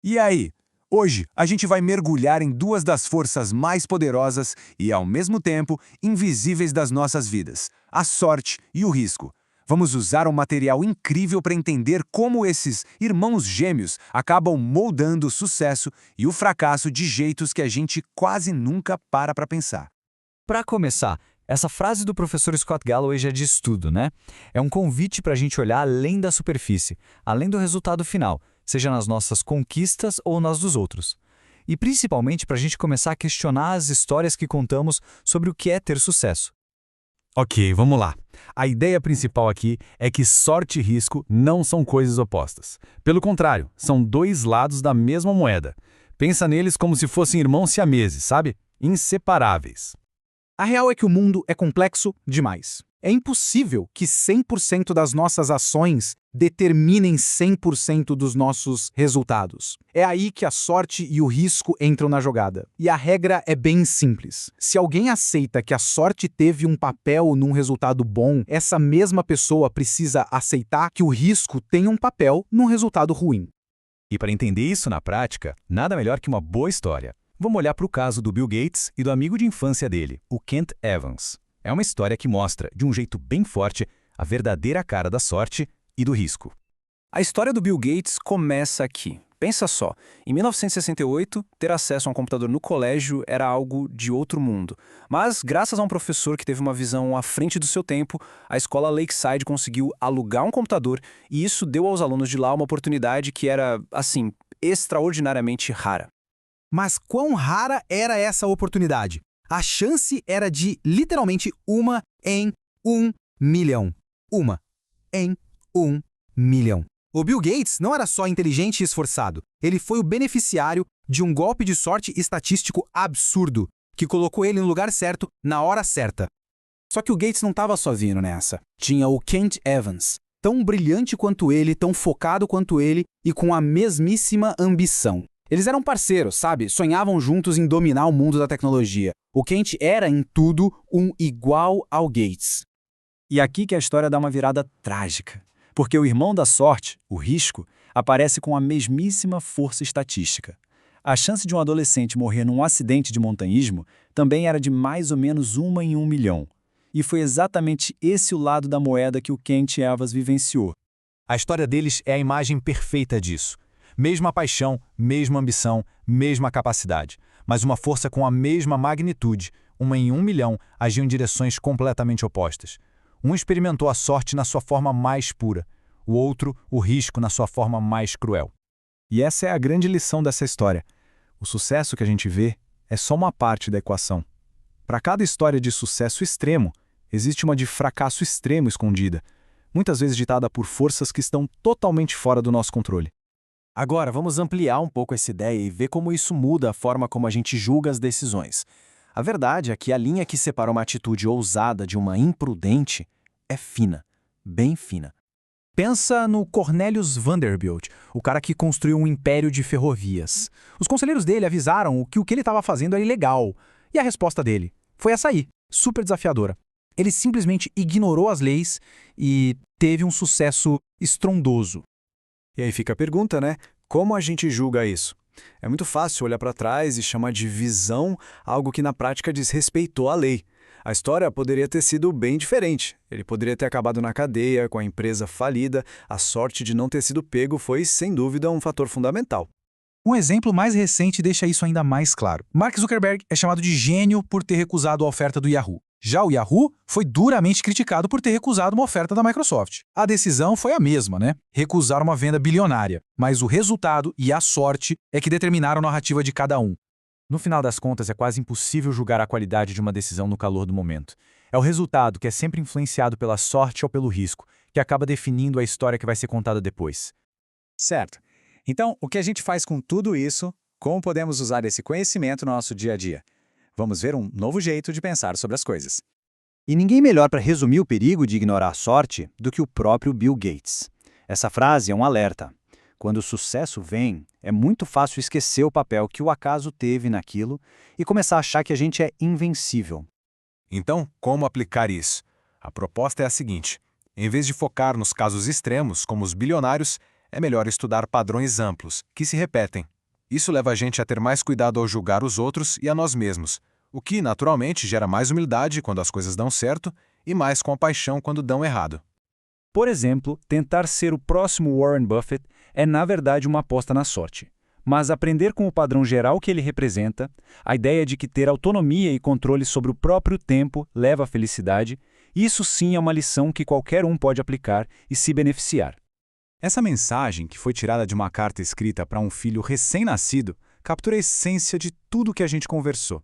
E aí? Hoje a gente vai mergulhar em duas das forças mais poderosas e, ao mesmo tempo, invisíveis das nossas vidas: a sorte e o risco. Vamos usar um material incrível para entender como esses irmãos gêmeos acabam moldando o sucesso e o fracasso de jeitos que a gente quase nunca para pensar. Para começar, essa frase do professor Scott Galloway já diz tudo, né? É um convite para a gente olhar além da superfície, além do resultado final, seja nas nossas conquistas ou nas dos outros. E principalmente para a gente começar a questionar as histórias que contamos sobre o que é ter sucesso. Ok, vamos lá. A ideia principal aqui é que sorte e risco não são coisas opostas. Pelo contrário, são dois lados da mesma moeda. Pensa neles como se fossem irmãos siameses, sabe? Inseparáveis. A real é que o mundo é complexo demais. É impossível que 100% das nossas ações determinem 100% dos nossos resultados. É aí que a sorte e o risco entram na jogada. E a regra é bem simples. Se alguém aceita que a sorte teve um papel num resultado bom, essa mesma pessoa precisa aceitar que o risco tem um papel num resultado ruim. E para entender isso na prática, nada melhor que uma boa história. Vamos olhar para o caso do Bill Gates e do amigo de infância dele, o Kent Evans. É uma história que mostra, de um jeito bem forte, a verdadeira cara da sorte e do risco. A história do Bill Gates começa aqui. Pensa só, em 1968, ter acesso a um computador no colégio era algo de outro mundo. Mas, graças a um professor que teve uma visão à frente do seu tempo, a escola Lakeside conseguiu alugar um computador e isso deu aos alunos de lá uma oportunidade que era, assim, extraordinariamente rara. Mas quão rara era essa oportunidade? A chance era de, literalmente, 1 em 1 milhão. 1 em 1 milhão. O Bill Gates não era só inteligente e esforçado. Ele foi o beneficiário de um golpe de sorte estatístico absurdo, que colocou ele no lugar certo, na hora certa. Só que o Gates não estava sozinho nessa. Tinha o Kent Evans, tão brilhante quanto ele, tão focado quanto ele e com a mesmíssima ambição. Eles eram parceiros, sabe? Sonhavam juntos em dominar o mundo da tecnologia. O Kent era, em tudo, um igual ao Gates. E aqui que a história dá uma virada trágica. Porque o irmão da sorte, o risco, aparece com a mesmíssima força estatística. A chance de um adolescente morrer num acidente de montanhismo também era de mais ou menos 1 em 1 milhão. E foi exatamente esse o lado da moeda que o Kent Evans vivenciou. A história deles é a imagem perfeita disso. Mesma paixão, mesma ambição, mesma capacidade, mas uma força com a mesma magnitude, 1 em 1 milhão, agiu em direções completamente opostas. Um experimentou a sorte na sua forma mais pura, o outro, o risco na sua forma mais cruel. E essa é a grande lição dessa história. O sucesso que a gente vê é só uma parte da equação. Para cada história de sucesso extremo, existe uma de fracasso extremo escondida, muitas vezes ditada por forças que estão totalmente fora do nosso controle. Agora, vamos ampliar um pouco essa ideia e ver como isso muda a forma como a gente julga as decisões. A verdade é que a linha que separa uma atitude ousada de uma imprudente é fina, bem fina. Pensa no Cornelius Vanderbilt, o cara que construiu um império de ferrovias. Os conselheiros dele avisaram que o que ele estava fazendo era ilegal. E a resposta dele foi essa aí, super desafiadora. Ele simplesmente ignorou as leis e teve um sucesso estrondoso. E aí fica a pergunta, né? Como a gente julga isso? É muito fácil olhar para trás e chamar de visão algo que na prática desrespeitou a lei. A história poderia ter sido bem diferente. Ele poderia ter acabado na cadeia, com a empresa falida. A sorte de não ter sido pego foi, sem dúvida, um fator fundamental. Um exemplo mais recente deixa isso ainda mais claro. Mark Zuckerberg é chamado de gênio por ter recusado a oferta do Yahoo. Já o Yahoo foi duramente criticado por ter recusado uma oferta da Microsoft. A decisão foi a mesma, né? Recusar uma venda bilionária. Mas o resultado e a sorte é que determinaram a narrativa de cada um. No final das contas, é quase impossível julgar a qualidade de uma decisão no calor do momento. É o resultado, que é sempre influenciado pela sorte ou pelo risco, que acaba definindo a história que vai ser contada depois. Certo. Então, o que a gente faz com tudo isso? Como podemos usar esse conhecimento no nosso dia a dia? Vamos ver um novo jeito de pensar sobre as coisas. E ninguém melhor para resumir o perigo de ignorar a sorte do que o próprio Bill Gates. Essa frase é um alerta. Quando o sucesso vem, é muito fácil esquecer o papel que o acaso teve naquilo e começar a achar que a gente é invencível. Então, como aplicar isso? A proposta é a seguinte: em vez de focar nos casos extremos, como os bilionários, é melhor estudar padrões amplos, que se repetem. Isso leva a gente a ter mais cuidado ao julgar os outros e a nós mesmos, o que, naturalmente, gera mais humildade quando as coisas dão certo e mais compaixão quando dão errado. Por exemplo, tentar ser o próximo Warren Buffett é, na verdade, uma aposta na sorte. Mas aprender com o padrão geral que ele representa, a ideia de que ter autonomia e controle sobre o próprio tempo leva à felicidade, isso sim é uma lição que qualquer um pode aplicar e se beneficiar. Essa mensagem, que foi tirada de uma carta escrita para um filho recém-nascido, captura a essência de tudo que a gente conversou.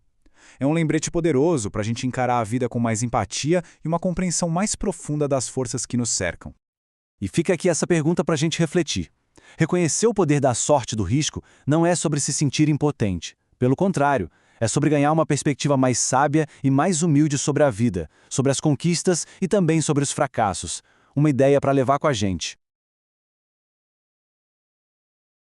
É um lembrete poderoso para a gente encarar a vida com mais empatia e uma compreensão mais profunda das forças que nos cercam. E fica aqui essa pergunta para a gente refletir. Reconhecer o poder da sorte e do risco não é sobre se sentir impotente. Pelo contrário, é sobre ganhar uma perspectiva mais sábia e mais humilde sobre a vida, sobre as conquistas e também sobre os fracassos. Uma ideia para levar com a gente.